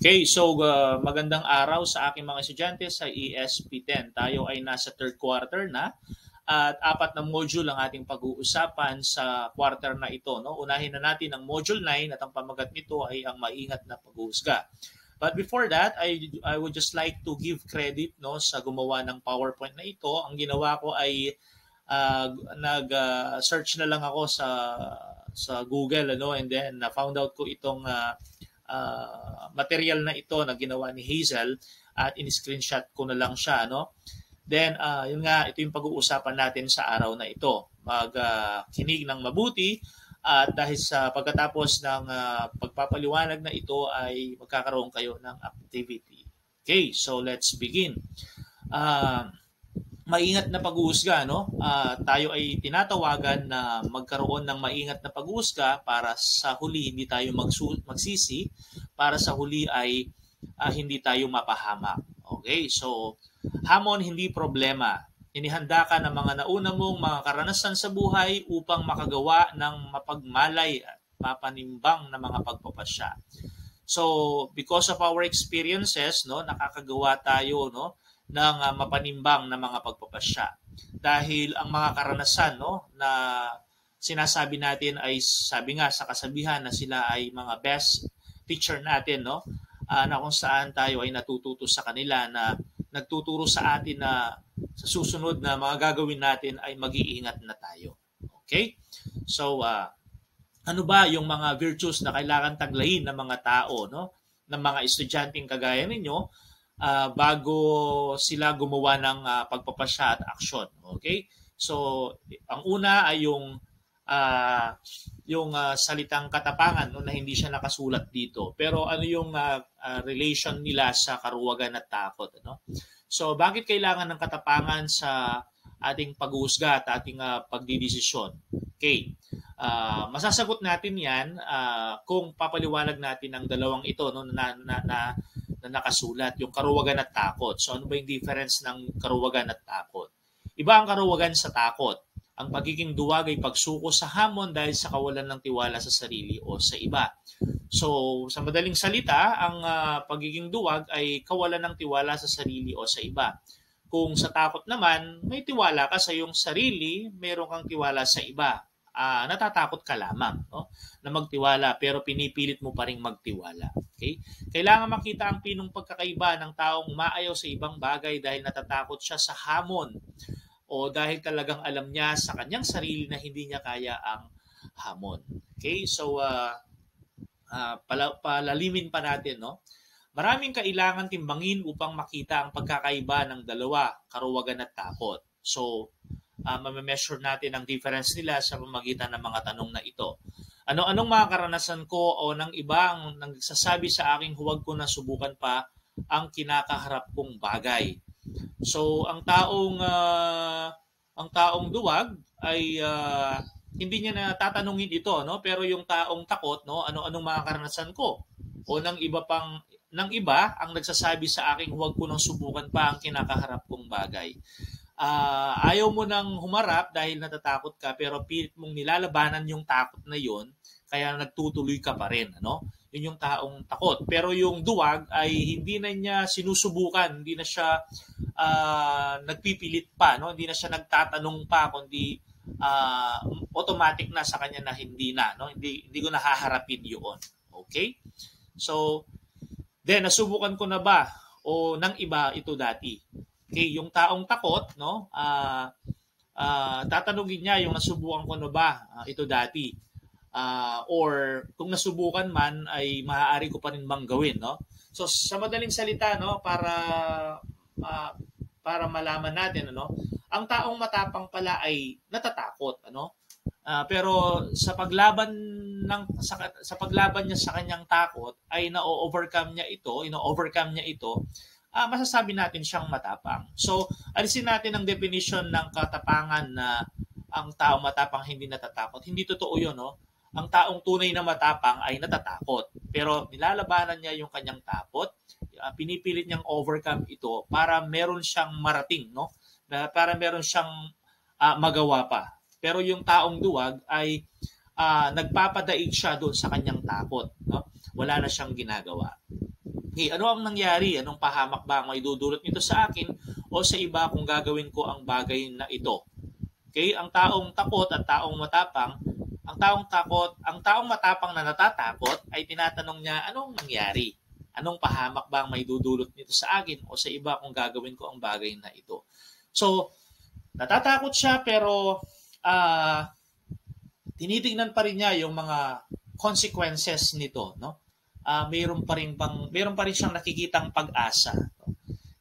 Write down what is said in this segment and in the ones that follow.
Okay, so magandang araw sa aking mga estudyante sa ESP10. Tayo ay nasa third quarter na at apat na module ang ating pag-uusapan sa quarter na ito. No? Unahin na natin ang module 9 at ang pamagat nito ay ang maingat na pag-uusga. But before that, I would just like to give credit sa gumawa ng PowerPoint na ito. Ang ginawa ko ay nag-search na lang ako sa Google and then found out ko itong material na ito na ginawa ni Hazel at in-screenshot ko na lang siya. Then, yun nga, ito yung pag-uusapan natin sa araw na ito. Magkinig ng mabuti at dahil sa pagkatapos ng pagpapaliwanag na ito ay magkakaroon kayo ng activity. Okay, so let's begin. Maingat na pag-uusga, tayo ay tinatawagan na magkaroon ng maingat na pag-uusga para sa huli hindi tayo magsisi, para sa huli ay hindi tayo mapahamak. Okay, so hamon hindi problema. Inihanda ka ng mga nauna mong mga karanasan sa buhay upang makagawa ng mapagmalay at mapanimbang na mga pagpapasya. So, because of our experiences, nakakagawa tayo ng mapanimbang na mga pagpapasya. Dahil ang mga karanasan na sinasabi natin ay sabi nga sa kasabihan na sila ay mga best teacher natin, na kung saan tayo ay natututo sa kanila na nagtuturo sa atin na sa susunod na mga gagawin natin ay mag-iingat na tayo. Okay? So, ano ba yung mga virtues na kailangan taglayin ng mga tao, ng mga estudyanteng kagaya ninyo bago sila gumawa ng pagpapasya at aksyon? Okay? So, ang una ay yung salitang katapangan na hindi siya nakasulat dito. Pero ano yung relation nila sa karuwagan at takot? So, bakit kailangan ng katapangan sa ating pag-uusga at ating pagdidesisyon? Okay. Masasagot natin yan kung papaliwanag natin ang dalawang ito na nakasulat, yung karuwagan at takot. So, ano ba yung difference ng karuwagan at takot? Iba ang karuwagan sa takot. Ang pagiging duwag ay pagsuko sa hamon dahil sa kawalan ng tiwala sa sarili o sa iba. So, sa madaling salita, ang pagiging duwag ay kawalan ng tiwala sa sarili o sa iba. Kung sa takot naman, may tiwala ka sa iyong sarili, mayroon kang tiwala sa iba. Natatakot ka lamang na magtiwala pero pinipilit mo pa rin magtiwala. Okay? Kailangan makita ang pinong pagkakaiba ng taong umaayaw sa ibang bagay dahil natatakot siya sa hamon o dahil talagang alam niya sa kanyang sarili na hindi niya kaya ang hamon. Okay? So, palalimin pa natin. Maraming kailangan timbangin upang makita ang pagkakaiba ng dalawa, karuwagan at takot. So, ma-measure natin ang difference nila sa pamamagitan ng mga tanong na ito. Anong mga karanasan ko o ng iba ang nagsasabi sa akin huwag ko na subukan pa ang kinakaharap kong bagay. So, ang taong duwag ay hindi niya na tatanungin ito, pero yung taong takot, anong mga karanasan ko? O ng iba ang nagsasabi sa akin huwag ko nang subukan pa ang kinakaharap kong bagay. Ayaw mo nang humarap dahil natatakot ka pero pilit mong nilalabanan yung takot na yon kaya nagtutuloy ka pa rin. Yun yung taong takot. Pero yung duwag ay hindi na niya sinusubukan, hindi na siya nagpipilit pa, hindi na siya nagtatanong pa, kundi automatic na sa kanya na hindi na. Hindi ko nahaharapin yun. Okay? So, then nasubukan ko na ba o ng iba ito dati? Okay, yung taong takot, tatanungin niya yung nasubukan ko na ba ito dati? Or kung nasubukan man ay maaari ko pa rin bang gawin, So sa madaling salita, para malaman natin, ang taong matapang pala ay natatakot, pero sa paglaban niya sa kanyang takot ay ino-overcome niya ito, masasabi natin siyang matapang. So, alisin natin ang definition ng katapangan na ang taong matapang hindi natatakot. Hindi totoo yun, Ang taong tunay na matapang ay natatakot. Pero nilalabanan niya yung kanyang takot, pinipilit niyang overcome ito para meron siyang marating, para meron siyang magawa pa. Pero yung taong duwag ay nagpapadaig siya doon sa kanyang takot. Wala na siyang ginagawa. Okay, ano ang nangyari? Anong pahamak ba ang maidudulot nito sa akin o sa iba kung gagawin ko ang bagay na ito? Okay, ang taong takot at taong matapang, ang taong matapang na natatakot ay tinatanong niya, anong nangyari? Anong pahamak ba ang maidudulot nito sa akin o sa iba kung gagawin ko ang bagay na ito? So, natatakot siya pero tinitignan pa rin niya yung mga consequences nito, no? Mayroon pa rin siyang nakikitang pag-asa.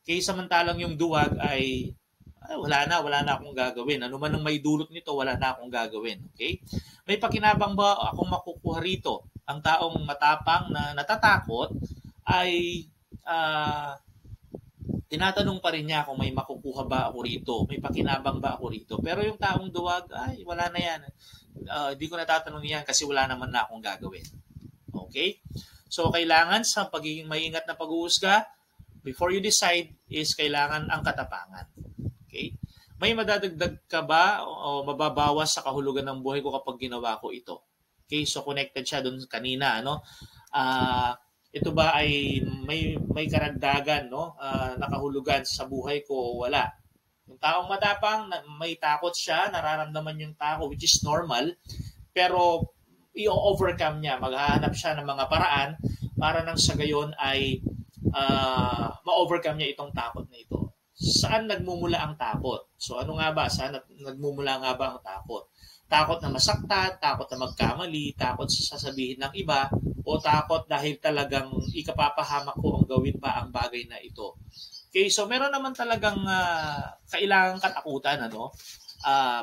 Kaya samantalang yung duwag ay wala na akong gagawin. Ano man ang may dulot nito, wala na akong gagawin. Okay? May pakinabang ba akong makukuha rito? Ang taong matapang na natatakot ay tinatanong pa rin niya kung may makukuha ba ako rito, may pakinabang ba ako rito. Pero yung taong duwag, ay wala na yan. Hindi ko natatanong yan kasi wala naman na akong gagawin. Okay? So, kailangan sa pagiging maingat na pag-uusga, before you decide, is kailangan ang katapangan. Okay? May madadagdag ka ba o mababawas sa kahulugan ng buhay ko kapag ginawa ko ito? Okay? So, connected siya dun kanina, ano? Ito ba ay may karagdagan, no? Nakahulugan sa buhay ko o wala? Yung taong matapang, may takot siya, nararamdaman yung takot, which is normal, pero i-overcome niya, maghahanap siya ng mga paraan para nang sa gayon ay ma-overcome niya itong takot na ito. Saan nagmumula ang takot? So ano nga ba? Saan nagmumula nga ba ang takot? Takot na masaktan, takot na magkamali, takot sa sasabihin ng iba, o takot dahil talagang ikapapahamak ko ang gawin pa ang bagay na ito. Okay, so meron naman talagang kailangang katakutan, ano?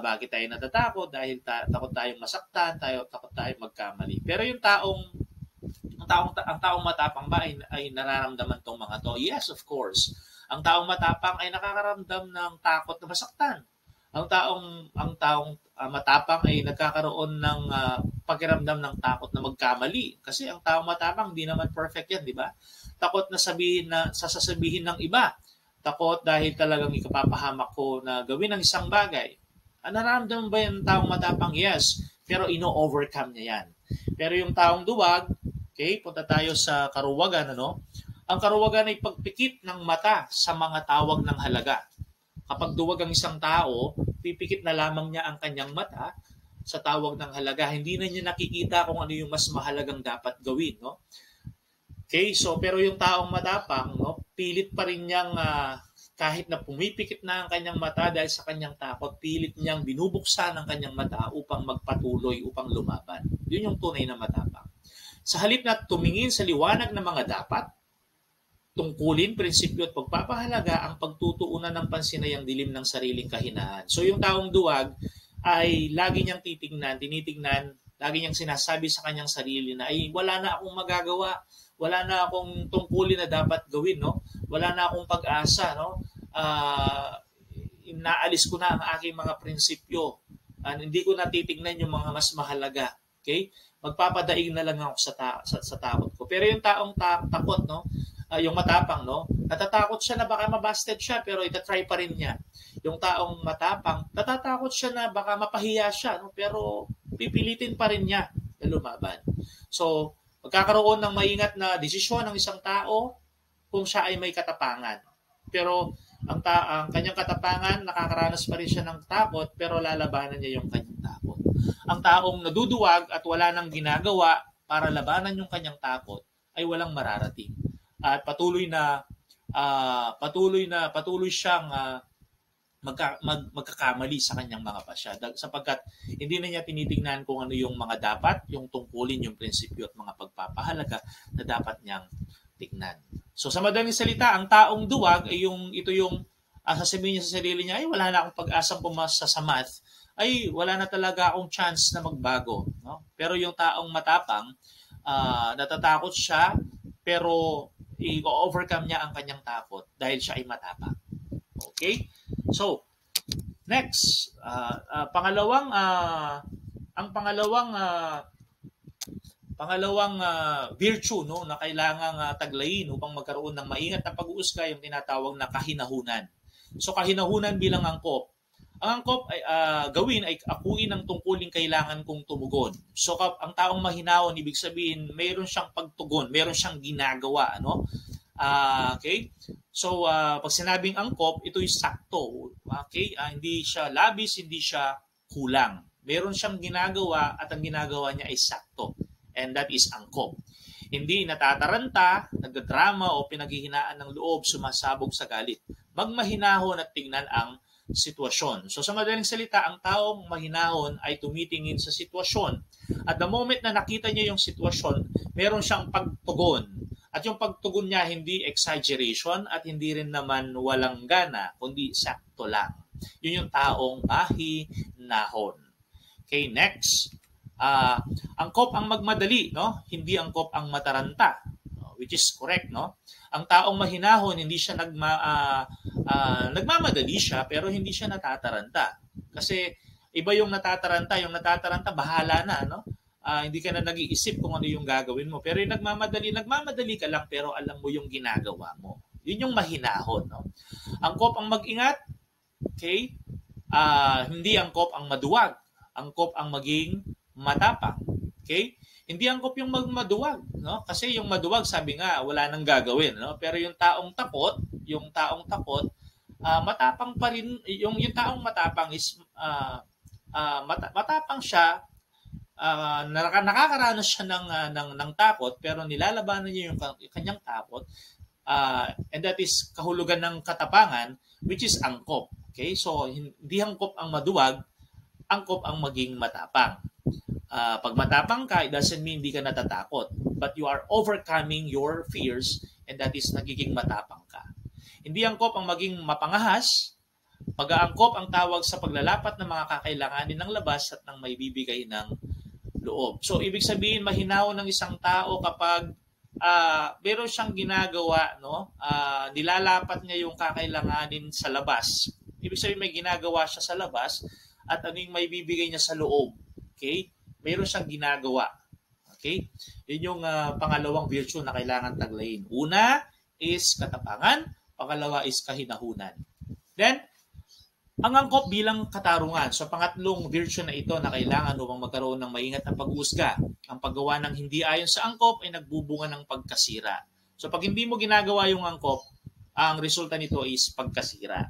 Bakit tayo natatakot? Dahil takot tayong masaktan, takot tayong magkamali. Pero yung ang taong matapang ba ay nararamdaman tong mga to? Yes, of course. Ang taong matapang ay nakakaramdam ng takot na masaktan. Ang taong matapang ay nagkakaroon ng pakiramdam ng takot na magkamali. Kasi ang taong matapang hindi naman perfect yan, di ba? Takot na sasabihin ng iba. Takot dahil talagang ikapapahamak ko na gawin ang isang bagay. Nararamdaman ba yung taong matapang? Yes. Pero ino-overcome niya yan. Pero yung taong duwag, okay, punta tayo sa karuwagan, ano? Ang karuwagan ay pagpikit ng mata sa mga tawag ng halaga. Kapag duwag ang isang tao, pipikit na lamang niya ang kanyang mata sa tawag ng halaga. Hindi na niya nakikita kung ano yung mas mahalagang dapat gawin, no? Okay, so pero yung taong matapang, no, pilit pa rin niyang kahit na pumipikit na ang kanyang mata dahil sa kanyang takot, pilit niyang binubuksan ang kanyang mata upang magpatuloy, upang lumaban. Yun yung tunay na matapang. Sa halip na tumingin sa liwanag ng mga dapat, tungkulin, prinsipyo at pagpapahalaga, ang pagtutuunan ng pansin ay ang dilim ng sariling kahinaan. So yung taong duwag ay lagi niyang tinitignan, lagi niyang sinasabi sa kanyang sarili na ay wala na akong magagawa, wala na akong tungkulin na dapat gawin, no? Wala na akong pag-asa, no? Inaalis ko na ang aking mga prinsipyo. Hindi ko natitignan yung mga mas mahalaga. Okay? Magpapadaig na lang ako sa takot ko. Pero yung taong takot, no? Yung matapang, no? Natatakot siya na baka mabasted siya, pero itatry pa rin niya. Yung taong matapang, natatakot siya na baka mapahiya siya, no? Pero pipilitin pa rin niya na lumaban. So, magkakaroon ng maingat na desisyon ng isang tao kung siya ay may katapangan. Pero ang kanyang katapangan, nakakaranas pa rin siya ng takot, pero lalabanan niya yung kanyang takot. Ang taong naduduwag at wala nang ginagawa para labanan yung kanyang takot ay walang mararating. At patuloy siyang magkakamali sa kanyang mga pasya sapagkat hindi na niya tinitingnan kung ano yung mga dapat, yung tungkulin, yung prinsipyo at mga pagpapahalaga na dapat niyang tignan. So sa madaling salita, ang taong duwag ay ito yung sasabihin niya sa sarili niya, ay wala na akong pag-asang pumasa sa math, ay wala na talaga akong chance na magbago. No? Pero yung taong matapang, natatakot siya, pero i-overcome niya ang kanyang takot dahil siya ay matapang. Okay? So, next, pangalawang virtue, no, na kailangang taglayin upang magkaroon ng maingat na pag-uusga yung tinatawag na kahinahunan. So kahinahunan bilang angkop. Ang angkop ay gawin ay akuin ang tungkuling kailangan kong tumugon. So ang taong mahinahon, ibig sabihin mayroon siyang pagtugon, mayroon siyang ginagawa, ano? Okay? So, pag sinabing angkop, ito yung sakto. Okay? Hindi siya labis, hindi siya kulang. Meron siyang ginagawa at ang ginagawa niya ay sakto. And that is angkop. Hindi natataranta, nagdadrama o pinaghihinaan ng loob, sumasabog sa galit. Magmahinahon at tignan ang sitwasyon. So sa madaling salita, ang taong mahinahon ay tumitingin sa sitwasyon. At the moment na nakita niya yung sitwasyon, meron siyang pagtugon. At yung pagtugon niya hindi exaggeration at hindi rin naman walang gana, kundi sakto lang. Yun yung taong mahinahon. Okay, next. Angkop ang magmadali, no? Hindi angkop ang mataranta, which is correct, no? Ang taong mahinahon, hindi siya nagmamadali siya, pero hindi siya natataranta. Kasi iba yung natataranta bahala na, no? Hindi ka na nag-iisip kung ano yung gagawin mo. Pero yung nagmamadali ka lang, pero alam mo yung ginagawa mo. Yun yung mahinahon, no? Angkop ang mag-ingat, okay? Hindi angkop ang maduwag. Angkop ang maging matapang. Okay? Hindi angkop yung maduwag, no? Kasi yung maduwag, sabi nga, wala nang gagawin, no? Pero yung taong takot, matapang pa rin. Yung taong matapang is matapang siya, nakakaranas siya ng takot, pero nilalabanan niya yung kanyang takot, and that is kahulugan ng katapangan, which is angkop. Okay? So, hindi angkop ang maduwag, angkop ang maging matapang. Pag matapang ka, it doesn't mean hindi ka natatakot, but you are overcoming your fears, and that is nagiging matapang ka. Hindi angkop ang maging mapangahas. Pag-aangkop ang tawag sa paglalapat ng mga kakailanganin ng labas at ng may bibigay ng loob. So, ibig sabihin, mahinahon ng isang tao kapag meron siyang ginagawa, no? Nilalapat niya yung kakailanganin sa labas. Ibig sabihin, may ginagawa siya sa labas at ano yung may bibigay niya sa loob. Okay? Meron siyang ginagawa. Okay? Yun yung pangalawang virtue na kailangan taglayin. Una is katapangan, pangalawa is kahinahunan. Then, ang angkop bilang katarungan. So, pangatlong virtue na ito na kailangan upang magkaroon ng maingat na pag-uusga. Ang paggawa ng hindi ayon sa angkop ay nagbubunga ng pagkasira. So, pag hindi mo ginagawa yung angkop, ang resulta nito is pagkasira.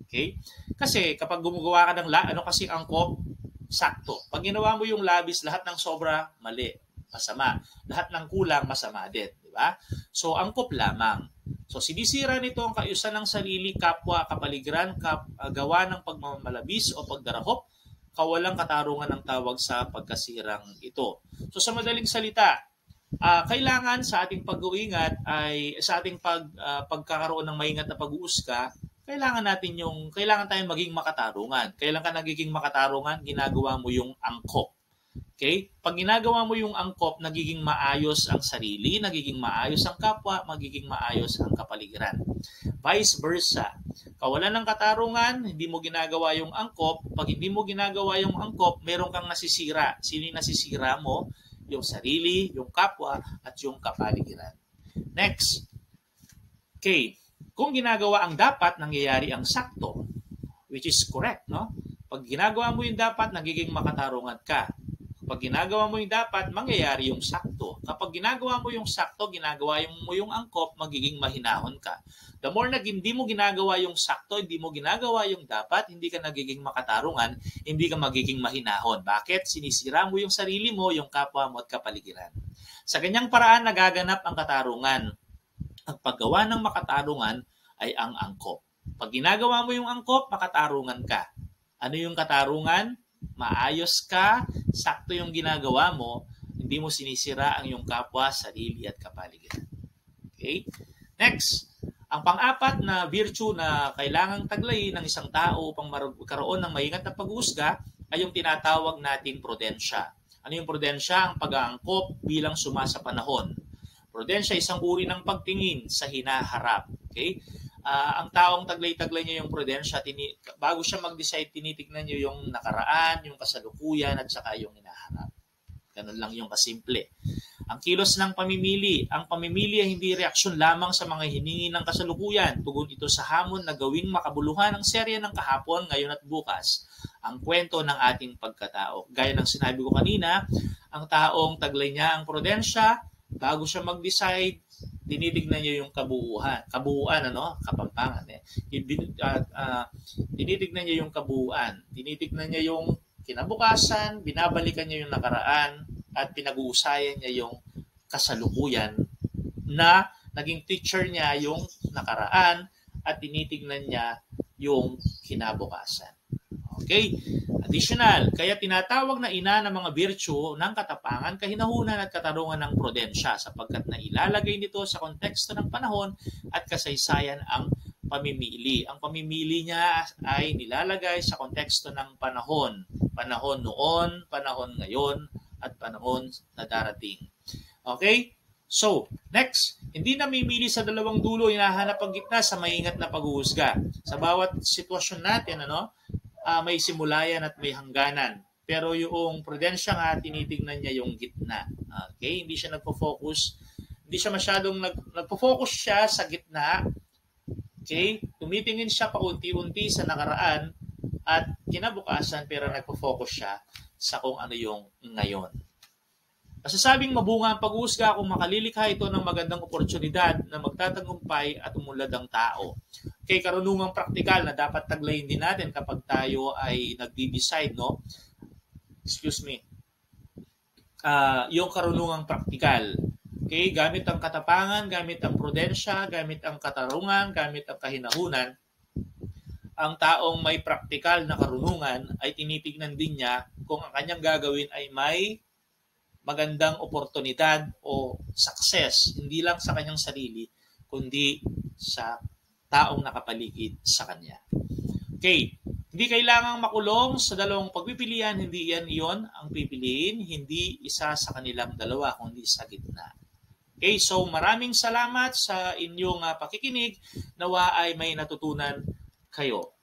Okay? Kasi kapag gumagawa ka ng kasi angkop, sakto. Pag ginawa mo yung labis, lahat ng sobra, mali, masama. Lahat ng kulang, masama din. Di ba? So, angkop lamang. So, sinisira nito ang kaayusan ng sarili, kapwa, kapaligiran, gawa ng pagmamalabis o pagdarahop, kawalang katarungan ng tawag sa pagkasirang ito. So, sa madaling salita, kailangan sa ating pag-uingat sa ating pagkakaroon ng maingat na pag-uusga, kailangan tayong maging makatarungan. Kailan ka nagiging makatarungan? Ginagawa mo yung angkop. Okay? Pag ginagawa mo yung angkop, nagiging maayos ang sarili, nagiging maayos ang kapwa, magiging maayos ang kapaligiran. Vice versa. Kawalan ng katarungan, hindi mo ginagawa yung angkop. Pag hindi mo ginagawa yung angkop, meron kang nasisira. Sino yung nasisira mo? Yung sarili, yung kapwa, at yung kapaligiran. Next. Okay. Kung ginagawa ang dapat, nangyayari ang sakto, which is correct, no? Pag ginagawa mo yung dapat, nagiging makatarungan ka. Pag ginagawa mo yung dapat, mangyayari yung sakto. Kapag ginagawa mo yung sakto, ginagawa mo yung angkop, magiging mahinahon ka. The more na hindi mo ginagawa yung sakto, hindi mo ginagawa yung dapat, hindi ka nagiging makatarungan, hindi ka magiging mahinahon. Bakit? Sinisira mo yung sarili mo, yung kapwa mo at kapaligiran. Sa ganyang paraan, nagaganap ang katarungan. Ang paggawa ng makatarungan ay ang angkop. Pag ginagawa mo yung angkop, makatarungan ka. Ano yung katarungan? Maayos ka, sakto yung ginagawa mo, hindi mo sinisira ang iyong kapwa, sarili at kapaligiran. Okay? Next, ang pang-apat na virtue na kailangang taglayin ng isang tao upang magkaroon ng maingat na pag-uusga ay yung tinatawag nating prudensya. Ano yung prudensya? Ang pag-aangkop bilang sumasa panahon. Prudensya, isang uri ng pagtingin sa hinaharap. Okay? Ang taong taglay-taglay niya yung prudensya, bago siya mag-decide, tinitignan niyo yung nakaraan, yung kasalukuyan, at saka yung hinaharap. Ganun lang yung kasimple. Ang kilos ng pamimili. Ang pamimili ay hindi reaksyon lamang sa mga hiningi ng kasalukuyan. Tugon ito sa hamon na gawing makabuluhan ang serye ng kahapon, ngayon at bukas. Ang kwento ng ating pagkatao. Gaya ng sinabi ko kanina, ang taong taglay niya ang prudensya, bago siya mag-decide, tinitignan niya yung kabuuan, ano, Kapampangan. Tinitignan niya yung kabuuan, tinitignan niya yung kinabukasan, binabalikan niya yung nakaraan, at pinag-uusayan niya yung kasalukuyan na naging teacher niya yung nakaraan at tinitignan niya yung kinabukasan. Okay? Additional, kaya tinatawag na ina ng mga virtue ng katapangan, kahinahunan at katarungan ng prudensya sapagkat nailalagay nito sa konteksto ng panahon at kasaysayan ang pamimili. Ang pamimili niya ay nilalagay sa konteksto ng panahon. Panahon noon, panahon ngayon, at panahon na darating. Okay? So, next, hindi namimili sa dalawang dulo, hinahanap ang gitna sa maingat na paghuhusga. Sa bawat sitwasyon natin, may simulayan at may hangganan. Pero yung prudensya nga, tinitingnan niya yung gitna. Okay? Hindi siya nagpo-focus. Hindi siya masyadong nagpo-focus siya sa gitna. Okay? Tumitingin siya paunti-unti sa nakaraan at kinabukasan, pero nagpo-focus siya sa kung ano yung ngayon. Masasabing mabunga ang pag-uusga kung makalilikha ito ng magandang oportunidad na magtatagumpay at umunlad ang tao. Kay karunungang praktikal na dapat taglayin din natin kapag tayo ay nagdi-decide, no? Excuse me. Yung karunungang praktikal. Okay, gamit ang katapangan, gamit ang prudensya, gamit ang katarungan, gamit ang kahinahunan, ang taong may praktikal na karunungan ay tinitignan din niya kung ang kanyang gagawin ay may magandang oportunidad o success, hindi lang sa kanyang sarili, kundi sa taong nakapaligid sa kanya. Okay, hindi kailangang makulong sa dalawang pagpipilian, hindi iyon ang pipiliin, hindi isa sa kanilang dalawa, kundi sa gitna. Okay, so maraming salamat sa inyong pakikinig. Nawa ay may natutunan kayo.